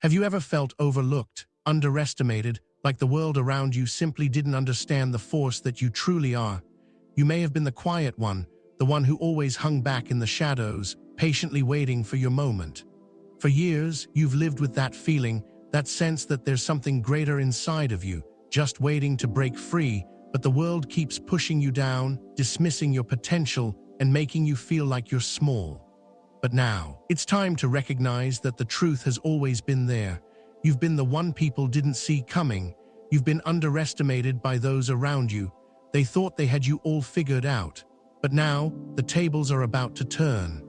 Have you ever felt overlooked, underestimated, like the world around you simply didn't understand the force that you truly are? You may have been the quiet one, the one who always hung back in the shadows, patiently waiting for your moment. For years, you've lived with that feeling, that sense that there's something greater inside of you, just waiting to break free, but the world keeps pushing you down, dismissing your potential, and making you feel like you're small. But now, it's time to recognize that the truth has always been there. You've been the one people didn't see coming. You've been underestimated by those around you. They thought they had you all figured out. But now, the tables are about to turn.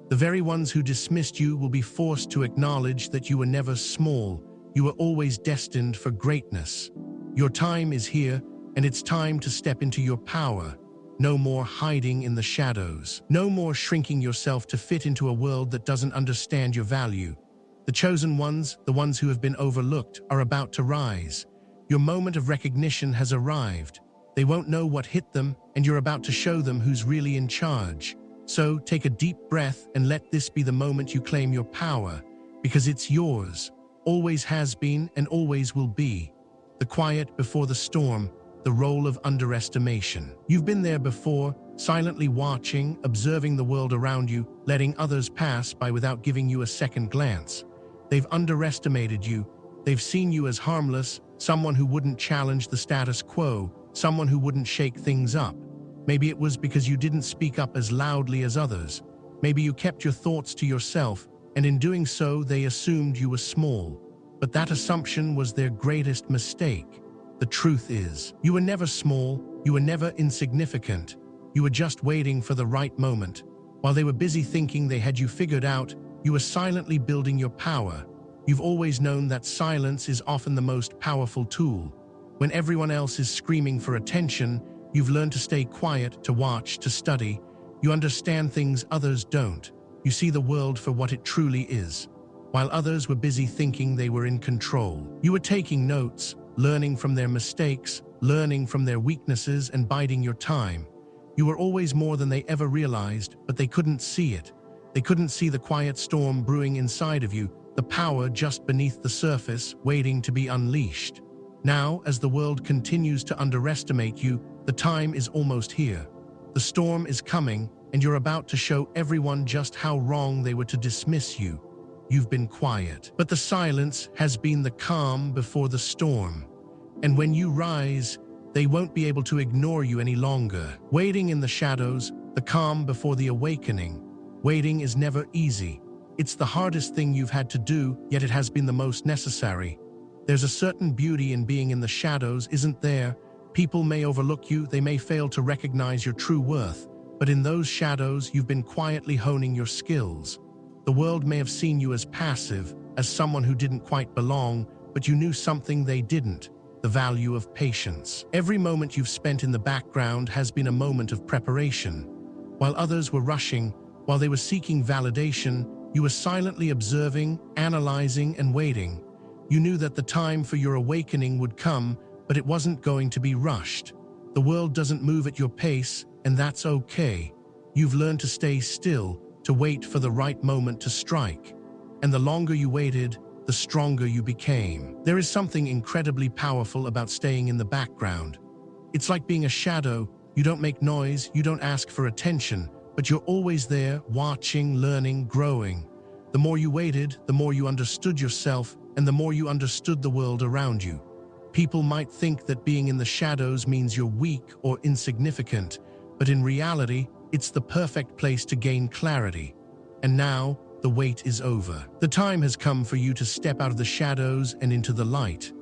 The very ones who dismissed you will be forced to acknowledge that you were never small. You were always destined for greatness. Your time is here, and it's time to step into your power. No more hiding in the shadows. No more shrinking yourself to fit into a world that doesn't understand your value. The chosen ones, the ones who have been overlooked, are about to rise. Your moment of recognition has arrived. They won't know what hit them, and you're about to show them who's really in charge. So take a deep breath and let this be the moment you claim your power, because it's yours, always has been and always will be. The quiet before the storm, the role of underestimation. You've been there before, silently watching, observing the world around you, letting others pass by without giving you a second glance. They've underestimated you. They've seen you as harmless, someone who wouldn't challenge the status quo, someone who wouldn't shake things up. Maybe it was because you didn't speak up as loudly as others. Maybe you kept your thoughts to yourself, and in doing so, they assumed you were small. But that assumption was their greatest mistake. The truth is, you were never small, you were never insignificant. You were just waiting for the right moment. While they were busy thinking they had you figured out, you were silently building your power. You've always known that silence is often the most powerful tool. When everyone else is screaming for attention, you've learned to stay quiet, to watch, to study. You understand things others don't. You see the world for what it truly is. While others were busy thinking they were in control, you were taking notes, learning from their mistakes, learning from their weaknesses, and biding your time. You were always more than they ever realized, but they couldn't see it. They couldn't see the quiet storm brewing inside of you, the power just beneath the surface, waiting to be unleashed. Now, as the world continues to underestimate you, the time is almost here. The storm is coming, and you're about to show everyone just how wrong they were to dismiss you. You've been quiet, but the silence has been the calm before the storm. And when you rise, they won't be able to ignore you any longer. Waiting in the shadows, the calm before the awakening. Waiting is never easy. It's the hardest thing you've had to do, yet it has been the most necessary. There's a certain beauty in being in the shadows, isn't there? People may overlook you, they may fail to recognize your true worth, but in those shadows, you've been quietly honing your skills. The world may have seen you as passive, as someone who didn't quite belong, but you knew something they didn't: the value of patience. Every moment you've spent in the background has been a moment of preparation. While others were rushing, while they were seeking validation, you were silently observing, analyzing, and waiting. You knew that the time for your awakening would come, but it wasn't going to be rushed. The world doesn't move at your pace, and that's okay. You've learned to stay still, to wait for the right moment to strike. And the longer you waited, the stronger you became. There is something incredibly powerful about staying in the background. It's like being a shadow. You don't make noise, you don't ask for attention, but you're always there, watching, learning, growing. The more you waited, the more you understood yourself, and the more you understood the world around you. People might think that being in the shadows means you're weak or insignificant, but in reality, it's the perfect place to gain clarity. And now, the wait is over. The time has come for you to step out of the shadows and into the light.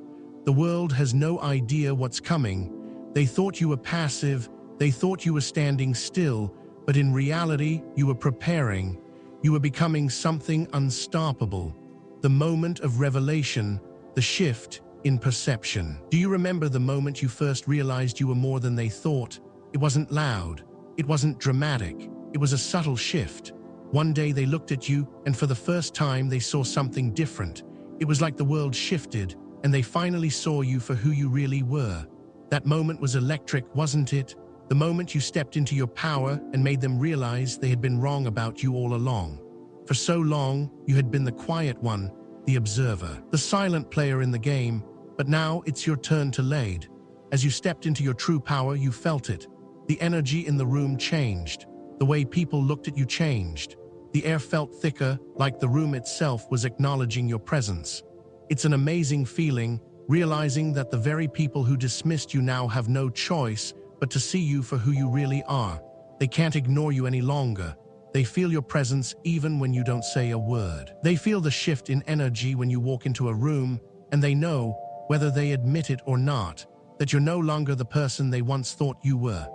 The world has no idea what's coming. They thought you were passive, they thought you were standing still, but in reality, you were preparing. You were becoming something unstoppable. The moment of revelation, the shift in perception. Do you remember the moment you first realized you were more than they thought? It wasn't loud. It wasn't dramatic. It was a subtle shift. One day they looked at you, and for the first time they saw something different. It was like the world shifted, and they finally saw you for who you really were. That moment was electric, wasn't it? The moment you stepped into your power and made them realize they had been wrong about you all along. For so long, you had been the quiet one, the observer, the silent player in the game, but now it's your turn to lead. As you stepped into your true power, you felt it. The energy in the room changed. The way people looked at you changed. The air felt thicker, like the room itself was acknowledging your presence. It's an amazing feeling, realizing that the very people who dismissed you now have no choice but to see you for who you really are. They can't ignore you any longer. They feel your presence even when you don't say a word. They feel the shift in energy when you walk into a room, and they know, whether they admit it or not, that you're no longer the person they once thought you were.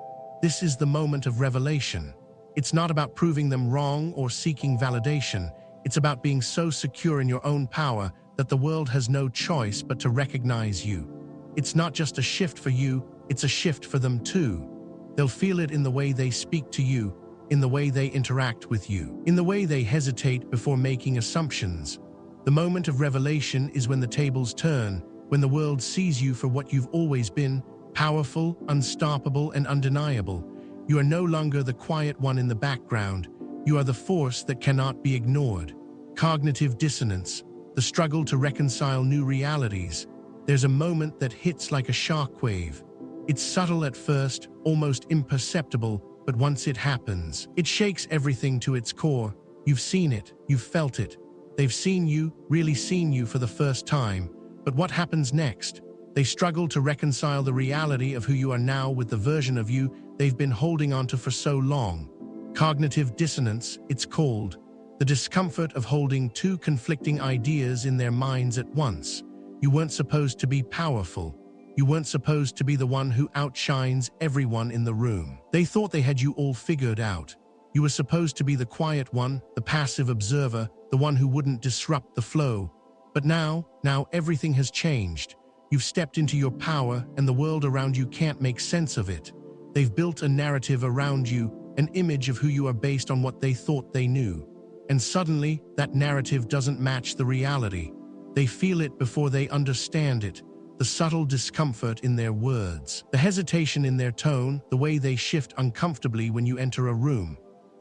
This is the moment of revelation. It's not about proving them wrong or seeking validation. It's about being so secure in your own power that the world has no choice but to recognize you. It's not just a shift for you, it's a shift for them too. They'll feel it in the way they speak to you, in the way they interact with you, in the way they hesitate before making assumptions. The moment of revelation is when the tables turn, when the world sees you for what you've always been, powerful, unstoppable, and undeniable. You are no longer the quiet one in the background. You are the force that cannot be ignored. Cognitive dissonance, the struggle to reconcile new realities. There's a moment that hits like a shockwave. It's subtle at first, almost imperceptible, but once it happens, it shakes everything to its core. You've seen it, you've felt it. They've seen you, really seen you for the first time. But what happens next? They struggle to reconcile the reality of who you are now with the version of you they've been holding onto for so long. Cognitive dissonance, it's called. The discomfort of holding two conflicting ideas in their minds at once. You weren't supposed to be powerful. You weren't supposed to be the one who outshines everyone in the room. They thought they had you all figured out. You were supposed to be the quiet one, the passive observer, the one who wouldn't disrupt the flow. But now everything has changed. You've stepped into your power, and the world around you can't make sense of it. They've built a narrative around you, an image of who you are based on what they thought they knew. And suddenly, that narrative doesn't match the reality. They feel it before they understand it. The subtle discomfort in their words, the hesitation in their tone, the way they shift uncomfortably when you enter a room.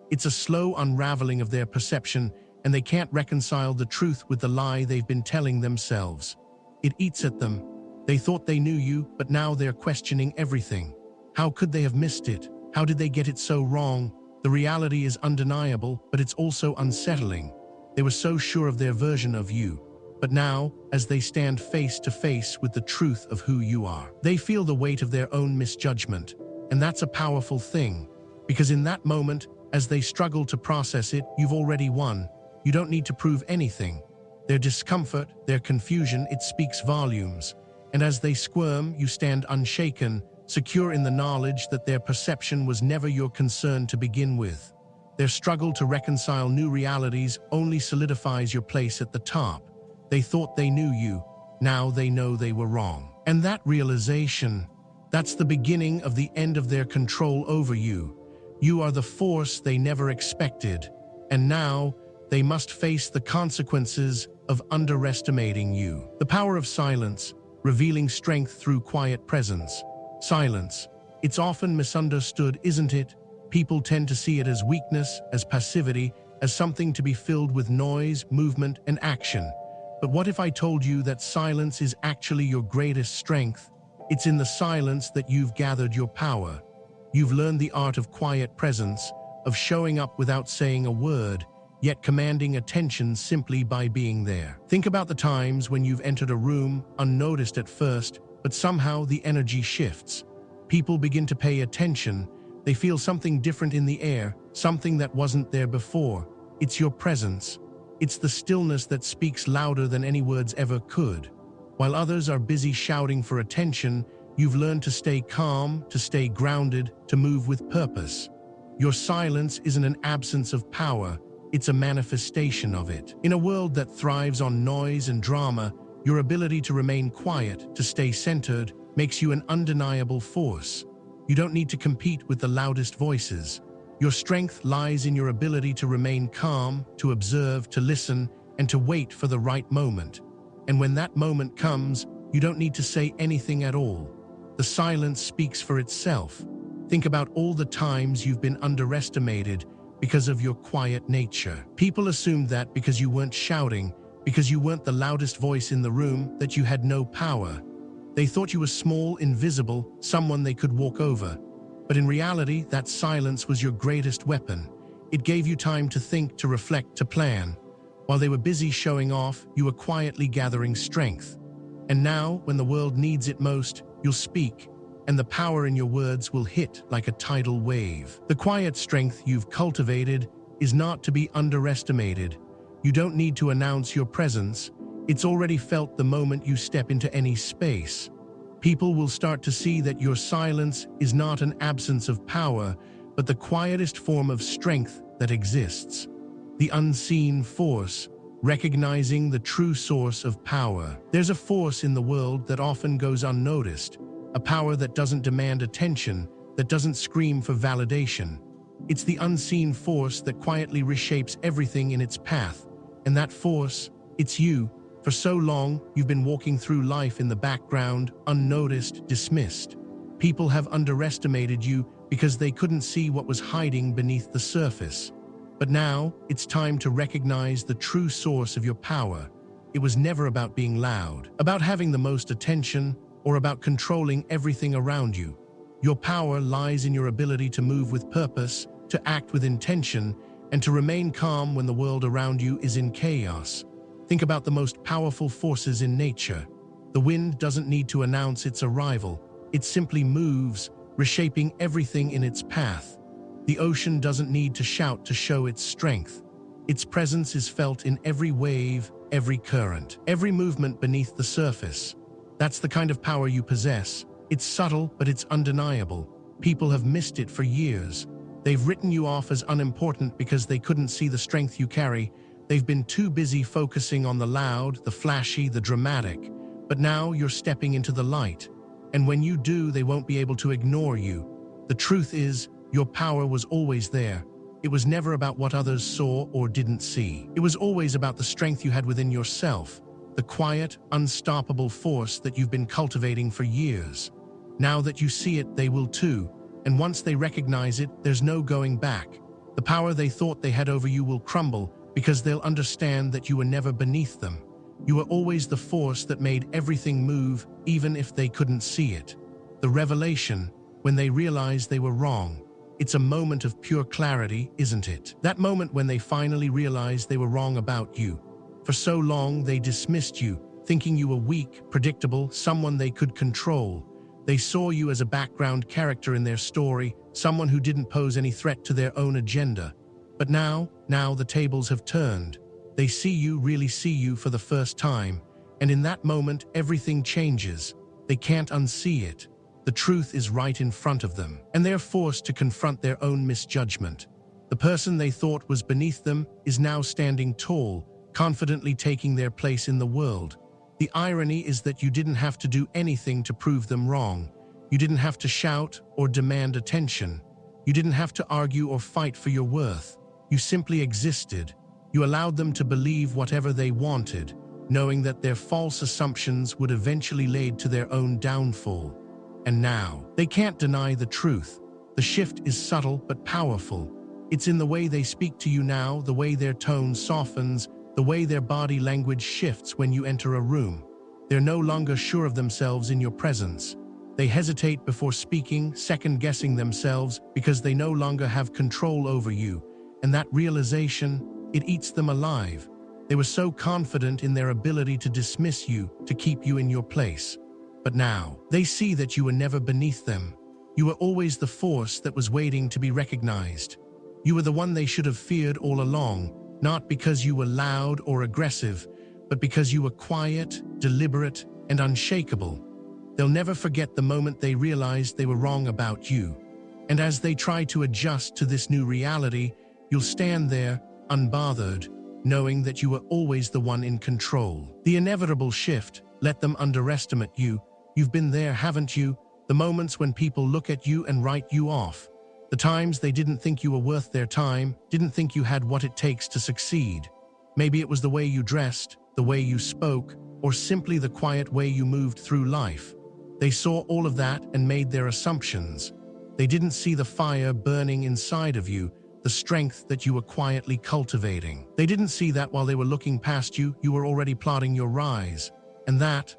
It's a slow unraveling of their perception, and they can't reconcile the truth with the lie they've been telling themselves. It eats at them. They thought they knew you, but now they're questioning everything. How could they have missed it? How did they get it so wrong? The reality is undeniable, but it's also unsettling. They were so sure of their version of you. But now, as they stand face to face with the truth of who you are, they feel the weight of their own misjudgment. And that's a powerful thing, because in that moment, as they struggle to process it, you've already won. You don't need to prove anything. Their discomfort, their confusion, it speaks volumes. And as they squirm, you stand unshaken, secure in the knowledge that their perception was never your concern to begin with. Their struggle to reconcile new realities only solidifies your place at the top. They thought they knew you. Now they know they were wrong. And that realization, that's the beginning of the end of their control over you. You are the force they never expected. And now, they must face the consequences of underestimating you. The power of silence, revealing strength through quiet presence. Silence. It's often misunderstood, isn't it? People tend to see it as weakness, as passivity, as something to be filled with noise, movement, and action. But what if I told you that silence is actually your greatest strength? It's in the silence that you've gathered your power. You've learned the art of quiet presence, of showing up without saying a word, yet commanding attention simply by being there. Think about the times when you've entered a room, unnoticed at first, but somehow the energy shifts. People begin to pay attention. They feel something different in the air, something that wasn't there before. It's your presence. It's the stillness that speaks louder than any words ever could. While others are busy shouting for attention, you've learned to stay calm, to stay grounded, to move with purpose. Your silence isn't an absence of power, it's a manifestation of it. In a world that thrives on noise and drama, your ability to remain quiet, to stay centered, makes you an undeniable force. You don't need to compete with the loudest voices. Your strength lies in your ability to remain calm, to observe, to listen, and to wait for the right moment. And when that moment comes, you don't need to say anything at all. The silence speaks for itself. Think about all the times you've been underestimated because of your quiet nature. People assumed that because you weren't shouting, because you weren't the loudest voice in the room, that you had no power. They thought you were small, invisible, someone they could walk over. But in reality, that silence was your greatest weapon. It gave you time to think, to reflect, to plan. While they were busy showing off, you were quietly gathering strength. And now, when the world needs it most, you'll speak, and the power in your words will hit like a tidal wave. The quiet strength you've cultivated is not to be underestimated. You don't need to announce your presence. It's already felt the moment you step into any space. People will start to see that your silence is not an absence of power, but the quietest form of strength that exists. The unseen force, recognizing the true source of power. There's a force in the world that often goes unnoticed, a power that doesn't demand attention, that doesn't scream for validation. It's the unseen force that quietly reshapes everything in its path. And that force, it's you. For so long, you've been walking through life in the background, unnoticed, dismissed. People have underestimated you because they couldn't see what was hiding beneath the surface. But now, it's time to recognize the true source of your power. It was never about being loud, about having the most attention, or about controlling everything around you. Your power lies in your ability to move with purpose, to act with intention, and to remain calm when the world around you is in chaos. Think about the most powerful forces in nature. The wind doesn't need to announce its arrival. It simply moves, reshaping everything in its path. The ocean doesn't need to shout to show its strength. Its presence is felt in every wave, every current, every movement beneath the surface. That's the kind of power you possess. It's subtle, but it's undeniable. People have missed it for years. They've written you off as unimportant because they couldn't see the strength you carry. They've been too busy focusing on the loud, the flashy, the dramatic. But now you're stepping into the light. And when you do, they won't be able to ignore you. The truth is, your power was always there. It was never about what others saw or didn't see. It was always about the strength you had within yourself, the quiet, unstoppable force that you've been cultivating for years. Now that you see it, they will too. And once they recognize it, there's no going back. The power they thought they had over you will crumble because they'll understand that you were never beneath them. You were always the force that made everything move, even if they couldn't see it. The revelation, when they realized they were wrong, it's a moment of pure clarity, isn't it? That moment when they finally realized they were wrong about you. For so long, they dismissed you, thinking you were weak, predictable, someone they could control. They saw you as a background character in their story, someone who didn't pose any threat to their own agenda. But now the tables have turned. They really see you for the first time, and in that moment, everything changes. They can't unsee it. The truth is right in front of them, and they're forced to confront their own misjudgment. The person they thought was beneath them is now standing tall, confidently taking their place in the world. The irony is that you didn't have to do anything to prove them wrong. You didn't have to shout or demand attention. You didn't have to argue or fight for your worth. You simply existed. You allowed them to believe whatever they wanted, knowing that their false assumptions would eventually lead to their own downfall. And now, they can't deny the truth. The shift is subtle but powerful. It's in the way they speak to you now, the way their tone softens, the way their body language shifts when you enter a room. They're no longer sure of themselves in your presence. They hesitate before speaking, second-guessing themselves because they no longer have control over you. And that realization, it eats them alive. They were so confident in their ability to dismiss you, to keep you in your place. But now, they see that you were never beneath them. You were always the force that was waiting to be recognized. You were the one they should have feared all along, not because you were loud or aggressive, but because you were quiet, deliberate, and unshakable. They'll never forget the moment they realized they were wrong about you. And as they try to adjust to this new reality, you'll stand there, unbothered, knowing that you were always the one in control. The inevitable shift, let them underestimate you. You've been there, haven't you? The moments when people look at you and write you off. The times they didn't think you were worth their time, didn't think you had what it takes to succeed. Maybe it was the way you dressed, the way you spoke, or simply the quiet way you moved through life. They saw all of that and made their assumptions. They didn't see the fire burning inside of you, the strength that you were quietly cultivating. They didn't see that while they were looking past you, you were already plotting your rise. And that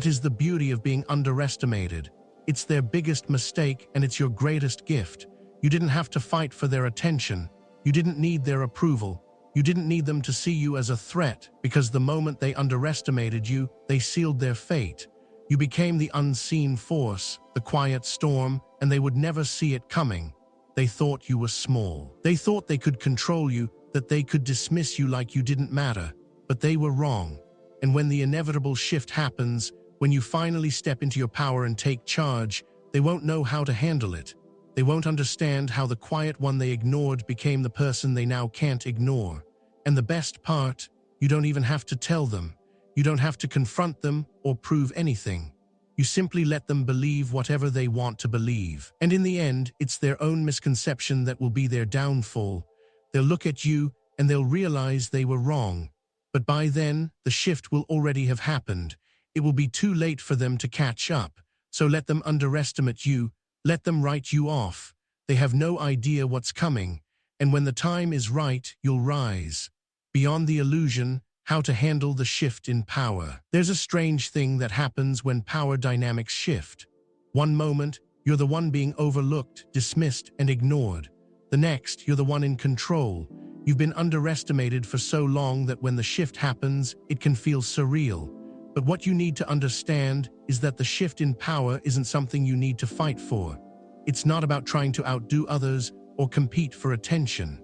is the beauty of being underestimated. It's their biggest mistake and it's your greatest gift. You didn't have to fight for their attention. You didn't need their approval. You didn't need them to see you as a threat, because the moment they underestimated you, they sealed their fate. You became the unseen force, the quiet storm, and they would never see it coming. They thought you were small. They thought they could control you, that they could dismiss you like you didn't matter. But they were wrong. And when the inevitable shift happens, when you finally step into your power and take charge, they won't know how to handle it. They won't understand how the quiet one they ignored became the person they now can't ignore. And the best part, you don't even have to tell them. You don't have to confront them or prove anything. You simply let them believe whatever they want to believe. And in the end, it's their own misconception that will be their downfall. They'll look at you and they'll realize they were wrong. But by then, the shift will already have happened. It will be too late for them to catch up. So let them underestimate you. Let them write you off. They have no idea what's coming. And when the time is right, you'll rise. Beyond the illusion, how to handle the shift in power. There's a strange thing that happens when power dynamics shift. One moment, you're the one being overlooked, dismissed, and ignored. The next, you're the one in control. You've been underestimated for so long that when the shift happens, it can feel surreal. But what you need to understand is that the shift in power isn't something you need to fight for. It's not about trying to outdo others or compete for attention.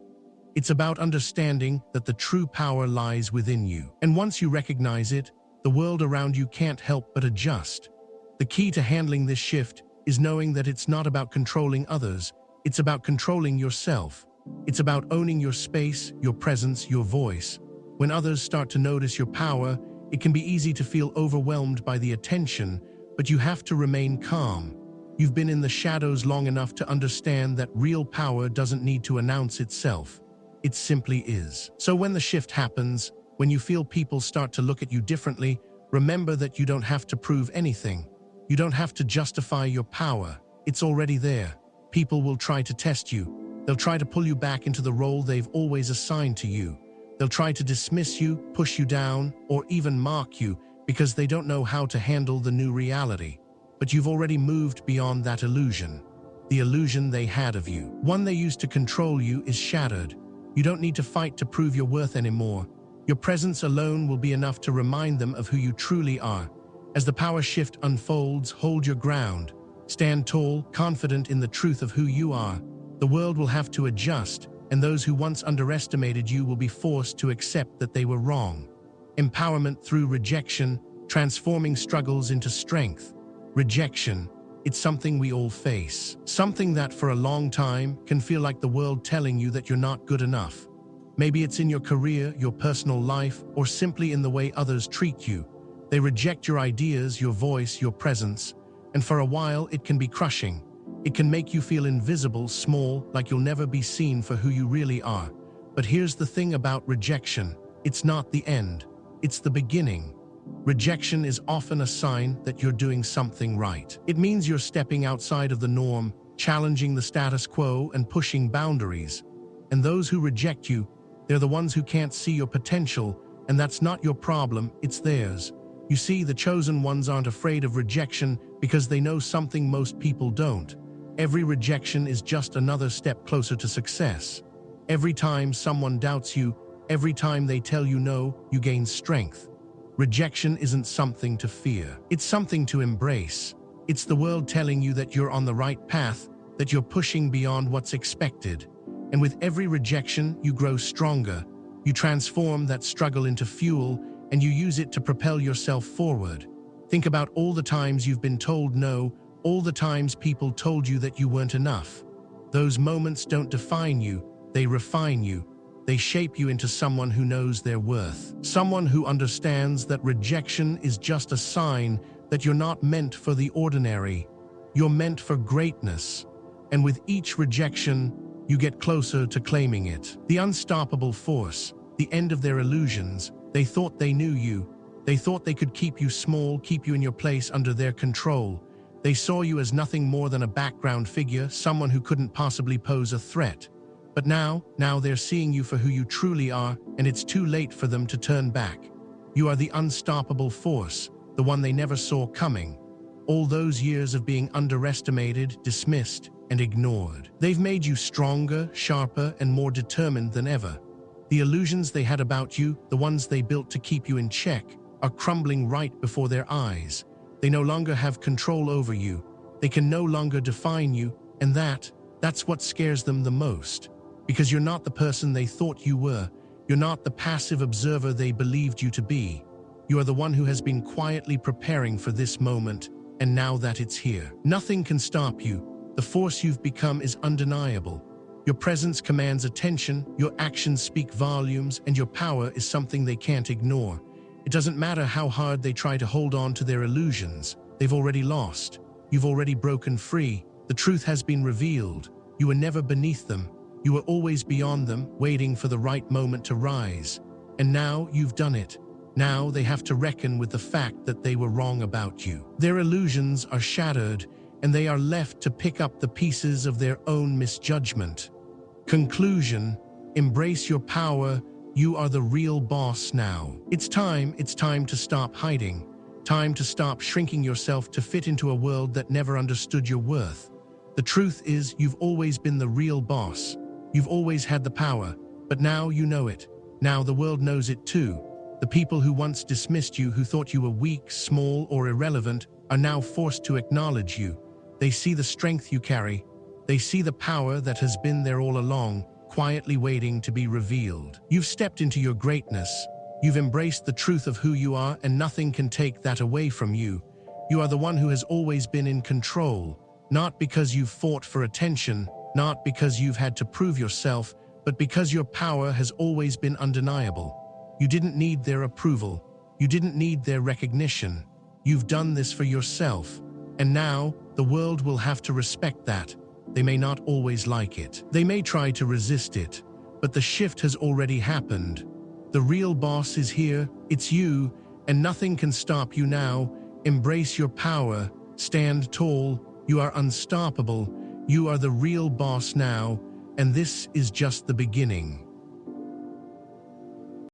It's about understanding that the true power lies within you. And once you recognize it, the world around you can't help but adjust. The key to handling this shift is knowing that it's not about controlling others, it's about controlling yourself. It's about owning your space, your presence, your voice. When others start to notice your power, it can be easy to feel overwhelmed by the attention, but you have to remain calm. You've been in the shadows long enough to understand that real power doesn't need to announce itself. It simply is. So when the shift happens, when you feel people start to look at you differently, remember that you don't have to prove anything. You don't have to justify your power. It's already there. People will try to test you. They'll try to pull you back into the role they've always assigned to you. They'll try to dismiss you, push you down, or even mock you because they don't know how to handle the new reality. But you've already moved beyond that illusion. The illusion they had of you. One they used to control you is shattered. You don't need to fight to prove your worth anymore. Your presence alone will be enough to remind them of who you truly are. As the power shift unfolds, hold your ground. Stand tall, confident in the truth of who you are. The world will have to adjust, and those who once underestimated you will be forced to accept that they were wrong. Empowerment through rejection, transforming struggles into strength. Rejection, it's something we all face. Something that for a long time can feel like the world telling you that you're not good enough. Maybe it's in your career, your personal life, or simply in the way others treat you. They reject your ideas, your voice, your presence, and for a while it can be crushing. It can make you feel invisible, small, like you'll never be seen for who you really are. But here's the thing about rejection. It's not the end. It's the beginning. Rejection is often a sign that you're doing something right. It means you're stepping outside of the norm, challenging the status quo, and pushing boundaries. And those who reject you, they're the ones who can't see your potential, and that's not your problem, it's theirs. You see, the chosen ones aren't afraid of rejection because they know something most people don't. Every rejection is just another step closer to success. Every time someone doubts you, every time they tell you no, you gain strength. Rejection isn't something to fear. It's something to embrace. It's the world telling you that you're on the right path, that you're pushing beyond what's expected. And with every rejection, you grow stronger. You transform that struggle into fuel, and you use it to propel yourself forward. Think about all the times you've been told no, all the times people told you that you weren't enough. Those moments don't define you, they refine you. They shape you into someone who knows their worth. Someone who understands that rejection is just a sign that you're not meant for the ordinary. You're meant for greatness. And with each rejection, you get closer to claiming it. The unstoppable force, the end of their illusions. They thought they knew you. They thought they could keep you small, keep you in your place under their control. They saw you as nothing more than a background figure, someone who couldn't possibly pose a threat. But now they're seeing you for who you truly are, and it's too late for them to turn back. You are the unstoppable force, the one they never saw coming. All those years of being underestimated, dismissed, and ignored. They've made you stronger, sharper, and more determined than ever. The illusions they had about you, the ones they built to keep you in check, are crumbling right before their eyes. They no longer have control over you. They can no longer define you, and that's what scares them the most. Because you're not the person they thought you were. You're not the passive observer they believed you to be. You are the one who has been quietly preparing for this moment, and now that it's here, nothing can stop you. The force you've become is undeniable. Your presence commands attention, your actions speak volumes, and your power is something they can't ignore. It doesn't matter how hard they try to hold on to their illusions. They've already lost. You've already broken free. The truth has been revealed. You were never beneath them. You were always beyond them, waiting for the right moment to rise. And now you've done it. Now they have to reckon with the fact that they were wrong about you. Their illusions are shattered, and they are left to pick up the pieces of their own misjudgment. Conclusion: embrace your power. You are the real boss now. It's time to stop hiding. Time to stop shrinking yourself to fit into a world that never understood your worth. The truth is, you've always been the real boss. You've always had the power, but now you know it. Now the world knows it too. The people who once dismissed you, who thought you were weak, small, or irrelevant, are now forced to acknowledge you. They see the strength you carry. They see the power that has been there all along, quietly waiting to be revealed. You've stepped into your greatness. You've embraced the truth of who you are, and nothing can take that away from you. You are the one who has always been in control, not because you've fought for attention, not because you've had to prove yourself, but because your power has always been undeniable. You didn't need their approval. You didn't need their recognition. You've done this for yourself. And now, the world will have to respect that. They may not always like it. They may try to resist it. But the shift has already happened. The real boss is here. It's you. And nothing can stop you now. Embrace your power. Stand tall. You are unstoppable. You are the real boss now. And this is just the beginning.